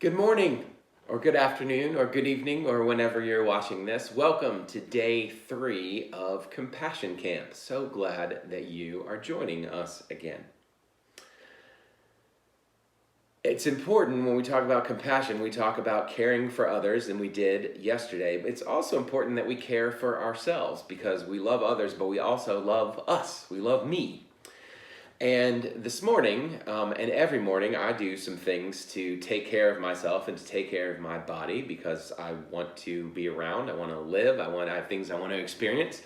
Good morning, or good afternoon, or good evening, or whenever you're watching this. Welcome to day 3 of Compassion Camp. So glad that you are joining us again. It's important when we talk about compassion, we talk about caring for others, and we did yesterday. But it's also important that we care for ourselves because we love others, but we also love us. We love me. And this morning, and every morning, I do some things to take care of myself and to take care of my body because I want to be around, I want to live, I have things I want to experience.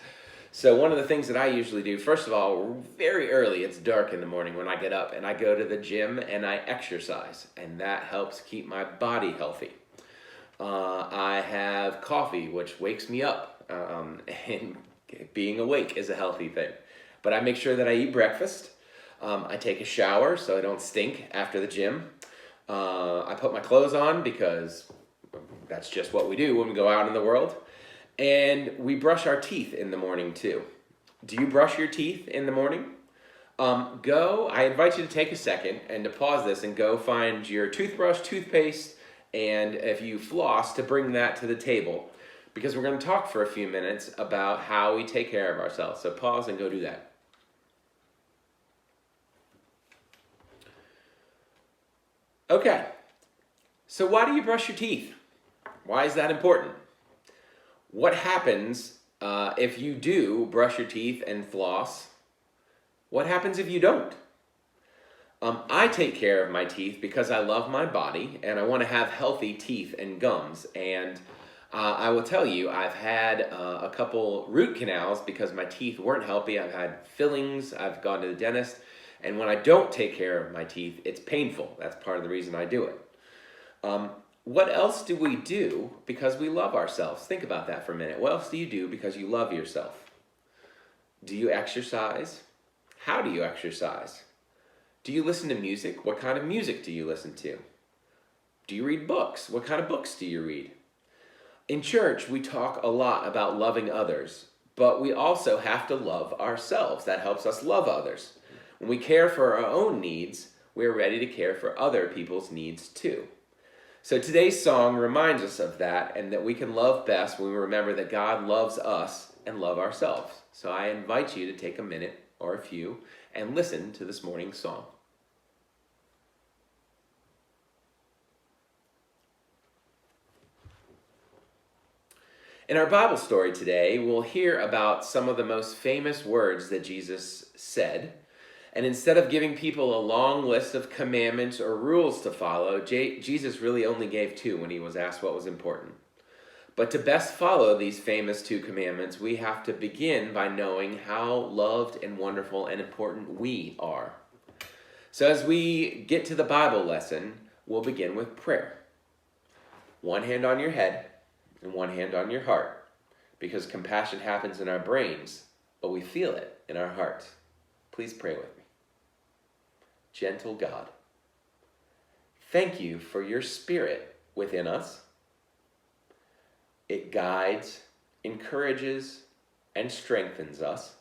So one of the things that I usually do, first of all, very early, it's dark in the morning when I get up and I go to the gym and I exercise, and that helps keep my body healthy. I have coffee, which wakes me up, and being awake is a healthy thing. But I make sure that I eat breakfast. I take a shower so I don't stink after the gym. I put my clothes on because that's just what we do when we go out in the world. And we brush our teeth in the morning too. Do you brush your teeth in the morning? I invite you to take a second and to pause this and go find your toothbrush, toothpaste, and if you floss, to bring that to the table because we're going to talk for a few minutes about how we take care of ourselves. So pause and go do that. Okay, so why do you brush your teeth? Why is that important? What happens if you do brush your teeth and floss? What happens if you don't? I take care of my teeth because I love my body and I want to have healthy teeth and gums. And I will tell you, I've had a couple root canals because my teeth weren't healthy. I've had fillings, I've gone to the dentist. And when I don't take care of my teeth, it's painful. That's part of the reason I do it. What else do we do because we love ourselves? Think about that for a minute. What else do you do because you love yourself? Do you exercise? How do you exercise? Do you listen to music? What kind of music do you listen to? Do you read books? What kind of books do you read? In church, we talk a lot about loving others, but we also have to love ourselves. That helps us love others. When we care for our own needs, we're ready to care for other people's needs too. So today's song reminds us of that and that we can love best when we remember that God loves us and love ourselves. So I invite you to take a minute or a few and listen to this morning's song. In our Bible story today, we'll hear about some of the most famous words that Jesus said. And instead of giving people a long list of commandments or rules to follow, Jesus really only gave 2 when he was asked what was important. But to best follow these famous 2 commandments, we have to begin by knowing how loved and wonderful and important we are. So as we get to the Bible lesson, we'll begin with prayer. One hand on your head and one hand on your heart, because compassion happens in our brains, but we feel it in our hearts. Please pray with me. Gentle God, thank you for your Spirit within us. It guides, encourages, and strengthens us.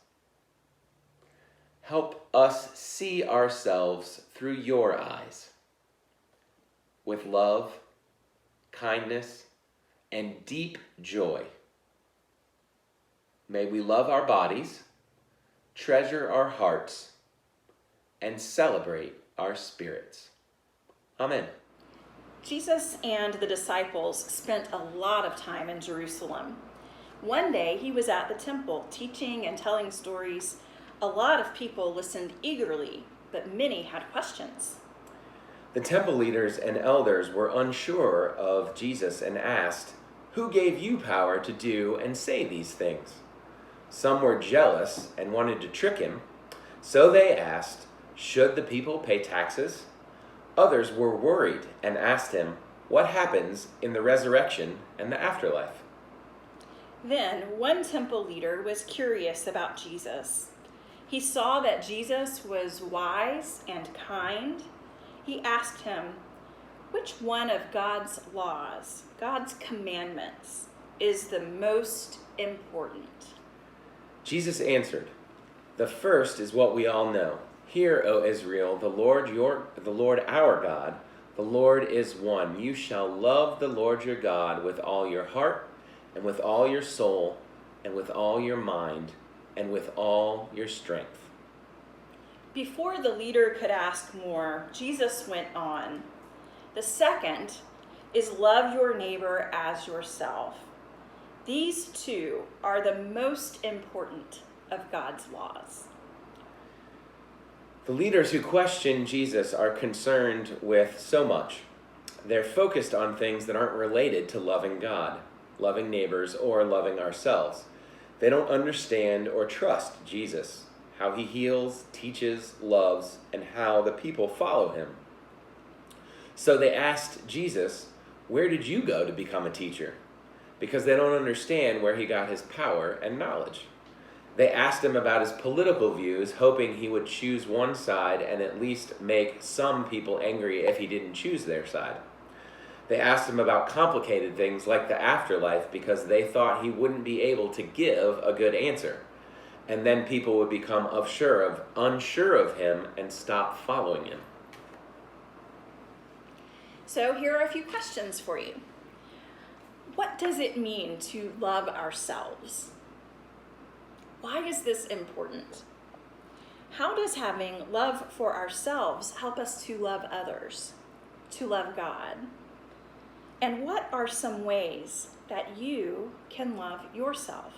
Help us see ourselves through your eyes, with love, kindness, and deep joy. May we love our bodies, treasure our hearts, and celebrate our spirits. Amen. Jesus and the disciples spent a lot of time in Jerusalem. One day he was at the temple teaching and telling stories. A lot of people listened eagerly, but many had questions. The temple leaders and elders were unsure of Jesus and asked, "Who gave you power to do and say these things?" Some were jealous and wanted to trick him, so they asked, "Should the people pay taxes?" Others were worried and asked him, "What happens in the resurrection and the afterlife?" Then one temple leader was curious about Jesus. He saw that Jesus was wise and kind. He asked him, "Which one of God's laws, God's commandments, is the most important?" Jesus answered, "The first is what we all know. Hear, O Israel, the Lord our God, The Lord is one. You shall love the Lord your God with all your heart, and with all your soul, and with all your mind, and with all your strength." Before the leader could ask more, Jesus went on. The second is love your neighbor as yourself. These two are the most important of God's laws. The leaders who question Jesus are concerned with so much. They're focused on things that aren't related to loving God, loving neighbors, or loving ourselves. They don't understand or trust Jesus, how he heals, teaches, loves, and how the people follow him. So they asked Jesus, "Where did you go to become a teacher?" Because they don't understand where he got his power and knowledge. They asked him about his political views, hoping he would choose one side and at least make some people angry if he didn't choose their side. They asked him about complicated things like the afterlife because they thought he wouldn't be able to give a good answer. And then people would become unsure of him and stop following him. So here are a few questions for you. What does it mean to love ourselves? Why is this important? How does having love for ourselves help us to love others, to love God? And what are some ways that you can love yourself?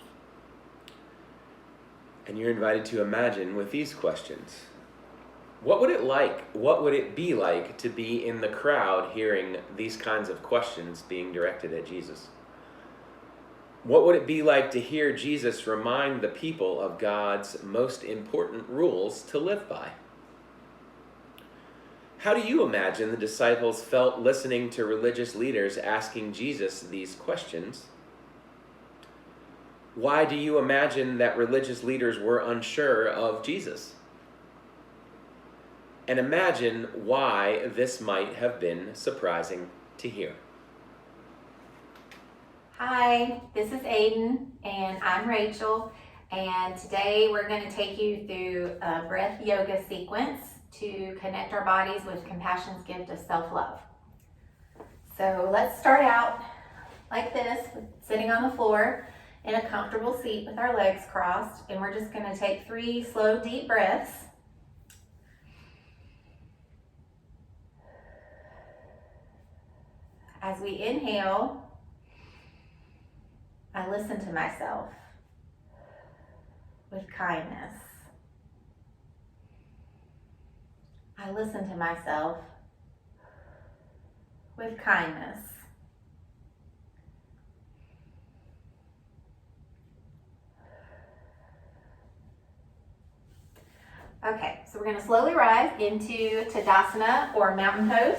And you're invited to imagine with these questions. What would it be like to be in the crowd hearing these kinds of questions being directed at Jesus? What would it be like to hear Jesus remind the people of God's most important rules to live by? How do you imagine the disciples felt listening to religious leaders asking Jesus these questions? Why do you imagine that religious leaders were unsure of Jesus? And imagine why this might have been surprising to hear. Hi, this is Aiden, and I'm Rachel, and today we're going to take you through a breath yoga sequence to connect our bodies with compassion's gift of self-love. So let's start out like this, sitting on the floor in a comfortable seat with our legs crossed, and we're just going to take 3 slow, deep breaths. As we inhale, I listen to myself with kindness. I listen to myself with kindness. Okay, so we're going to slowly rise into Tadasana or mountain pose.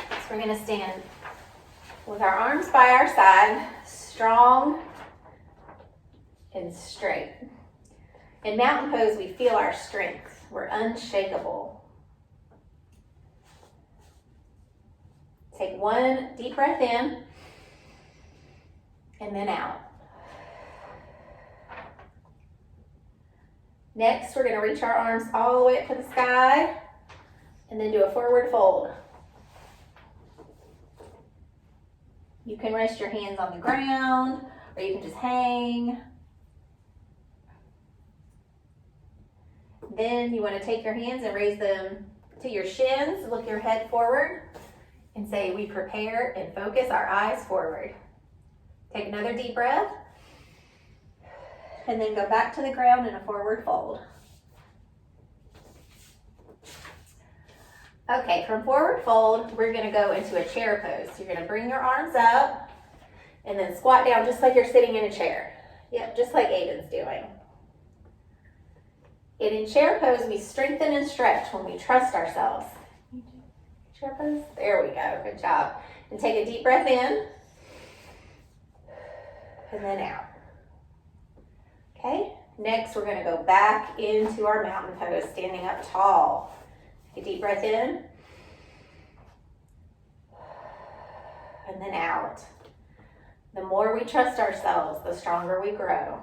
So we're going to stand with our arms by our side, strong and straight. In mountain pose, we feel our strength. We're unshakable. Take 1 deep breath in and then out. Next, we're going to reach our arms all the way up to the sky and then do a forward fold. You can rest your hands on the ground, or you can just hang. Then you want to take your hands and raise them to your shins, look your head forward, and say, we prepare and focus our eyes forward. Take another deep breath, and then go back to the ground in a forward fold. Okay, from forward fold, we're going to go into a chair pose. You're going to bring your arms up and then squat down just like you're sitting in a chair. Yep, just like Aiden's doing. And in chair pose, we strengthen and stretch when we trust ourselves. Chair pose? There we go. Good job. And take a deep breath in and then out. Okay, next we're going to go back into our mountain pose, standing up tall. Take a deep breath in, and then out. The more we trust ourselves, the stronger we grow.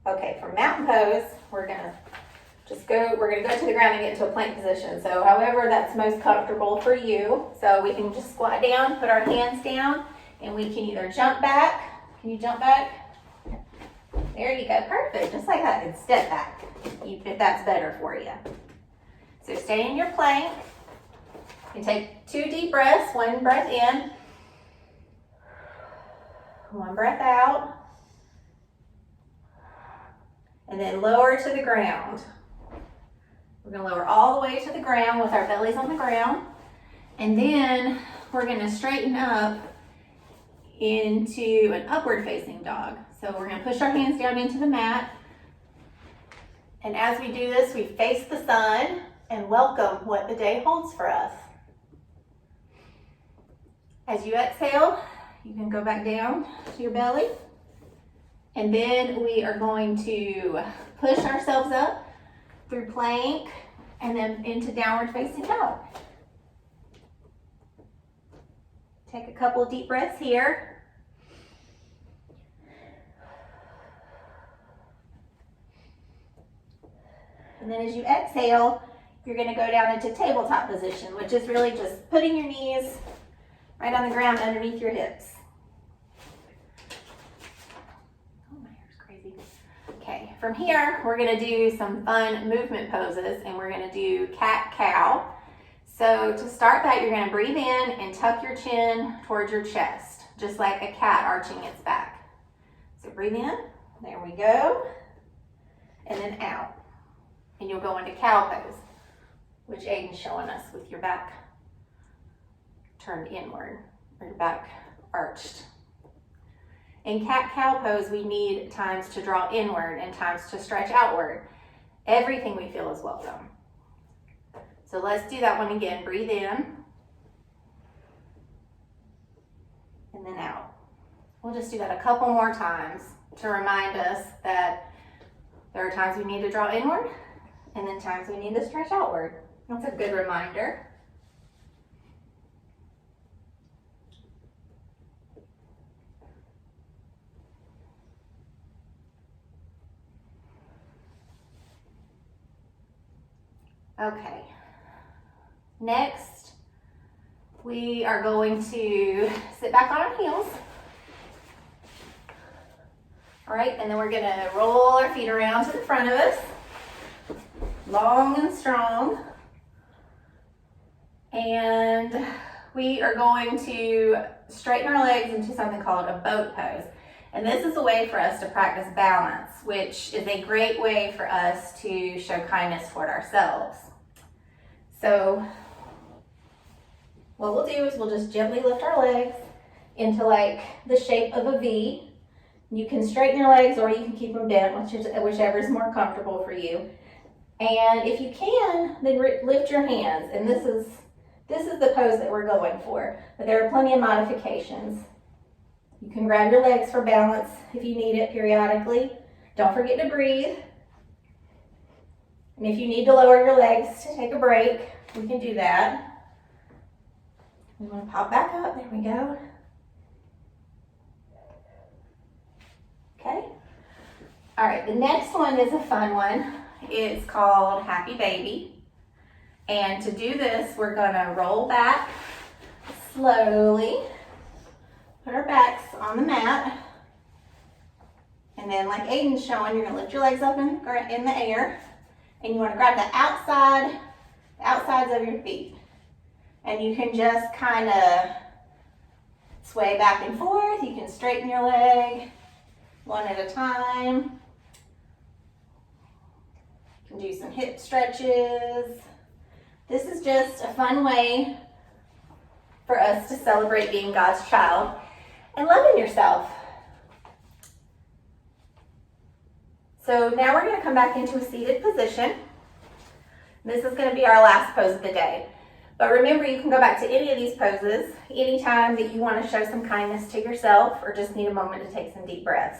Okay, for mountain pose, we're gonna we're gonna go to the ground and get into a plank position. So however that's most comfortable for you. So we can just squat down, put our hands down, and we can either jump back. Can you jump back? There you go, perfect, just like that, and step back, if that's better for you. So stay in your plank, and take 2 deep breaths, 1 breath in, 1 breath out, and then lower to the ground. We're gonna lower all the way to the ground with our bellies on the ground, and then we're gonna straighten up into an upward facing dog. So we're gonna push our hands down into the mat, and as we do this, we face the sun and welcome what the day holds for us. As you exhale, you can go back down to your belly, and then we are going to push ourselves up through plank and then into downward facing dog. Take a couple of deep breaths here. And then as you exhale, you're going to go down into tabletop position, which is really just putting your knees right on the ground underneath your hips. Oh, my hair's crazy. Okay, from here, we're going to do some fun movement poses, and we're going to do cat-cow. So to start that, you're going to breathe in and tuck your chin towards your chest, just like a cat arching its back. So breathe in, there we go, and then out. And you'll go into cow pose, which Aiden's showing us with your back turned inward, or your back arched. In cat-cow pose, we need times to draw inward and times to stretch outward. Everything we feel is welcome. So let's do that one again. Breathe in, and then out. We'll just do that a couple more times to remind us that there are times we need to draw inward, and then times we need to stretch outward. That's a good reminder. Okay. Next, we are going to sit back on our heels. All right, and then we're gonna roll our feet around to the front of us, long and strong. And we are going to straighten our legs into something called a boat pose. And this is a way for us to practice balance, which is a great way for us to show kindness toward ourselves. So what we'll do is we'll just gently lift our legs into like the shape of a V. You can straighten your legs or you can keep them bent, whichever is more comfortable for you. And if you can, then lift your hands. And this is the pose that we're going for, but there are plenty of modifications. You can grab your legs for balance if you need it periodically. Don't forget to breathe. And if you need to lower your legs to take a break, we can do that. We want to pop back up, there we go. Okay. All right, the next one is a fun one. It's called Happy Baby. And to do this, we're gonna roll back slowly, put our backs on the mat, and then like Aiden's showing, you're gonna lift your legs up in the air, and you wanna grab the outsides of your feet. And you can just kind of sway back and forth. You can straighten your leg one at a time. You can do some hip stretches. This is just a fun way for us to celebrate being God's child and loving yourself. So now we're going to come back into a seated position. This is going to be our last pose of the day. But remember, you can go back to any of these poses anytime that you want to show some kindness to yourself or just need a moment to take some deep breaths.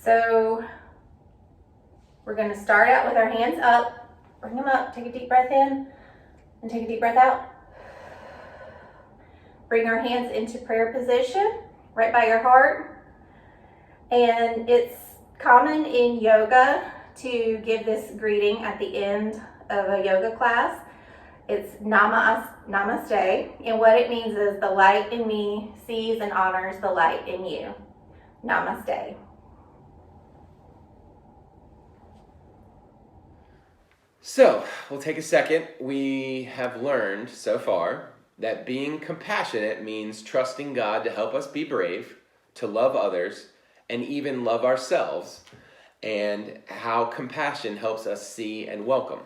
So we're going to start out with our hands up. Bring them up. Take a deep breath in and take a deep breath out. Bring our hands into prayer position right by your heart. And it's common in yoga to give this greeting at the end of a yoga class. It's Namaste, and what it means is the light in me sees and honors the light in you. Namaste. So, we'll take a second. We have learned so far that being compassionate means trusting God to help us be brave, to love others, and even love ourselves, and how compassion helps us see and welcome.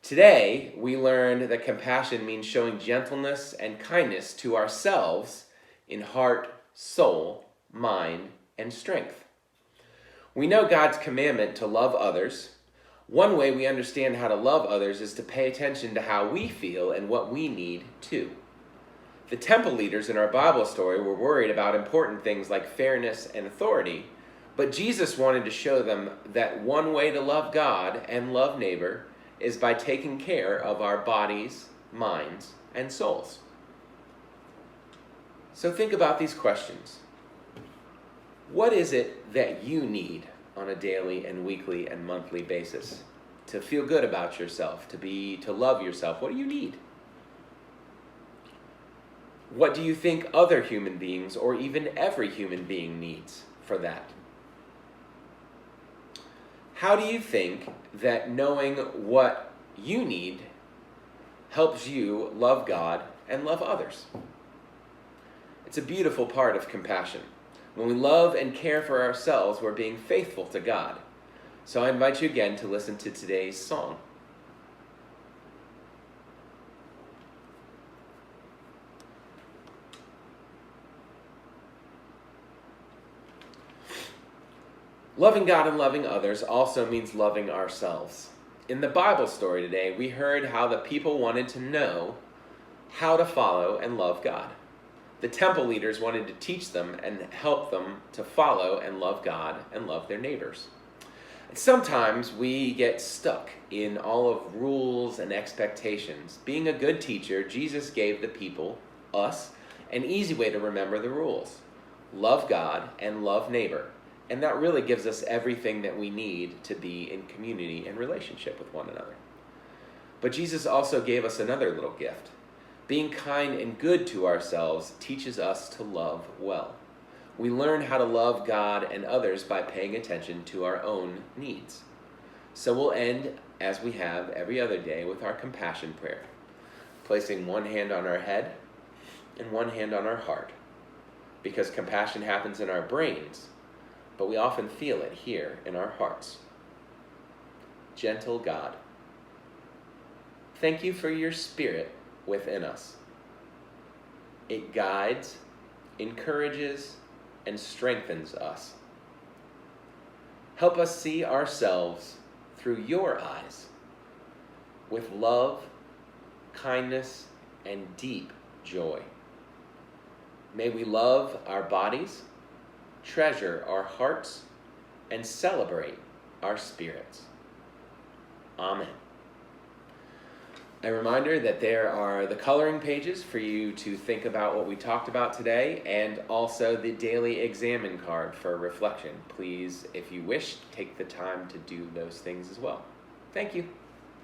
Today, we learned that compassion means showing gentleness and kindness to ourselves in heart, soul, mind, and strength. We know God's commandment to love others. One way we understand how to love others is to pay attention to how we feel and what we need too. The temple leaders in our Bible story were worried about important things like fairness and authority, but Jesus wanted to show them that one way to love God and love neighbor is by taking care of our bodies, minds, and souls. So think about these questions. What is it that you need on a daily and weekly and monthly basis to feel good about yourself, to love yourself? What do you need? What do you think other human beings or even every human being needs for that? How do you think that knowing what you need helps you love God and love others? It's a beautiful part of compassion. When we love and care for ourselves, we're being faithful to God. So I invite you again to listen to today's song. Loving God and loving others also means loving ourselves. In the Bible story today, we heard how the people wanted to know how to follow and love God. The temple leaders wanted to teach them and help them to follow and love God and love their neighbors. And sometimes we get stuck in all of rules and expectations. Being a good teacher, Jesus gave the people, us, an easy way to remember the rules. Love God and love neighbor. And that really gives us everything that we need to be in community and relationship with one another. But Jesus also gave us another little gift. Being kind and good to ourselves teaches us to love well. We learn how to love God and others by paying attention to our own needs. So we'll end, as we have every other day, with our compassion prayer, placing one hand on our head and one hand on our heart, because compassion happens in our brains, but we often feel it here in our hearts. Gentle God, thank you for your Spirit within us. It guides, encourages, and strengthens us. Help us see ourselves through your eyes with love, kindness, and deep joy. May we love our bodies, treasure our hearts, and celebrate our spirits. Amen. A reminder that there are the coloring pages for you to think about what we talked about today, and also the daily examine card for reflection. Please, if you wish, take the time to do those things as well. Thank you.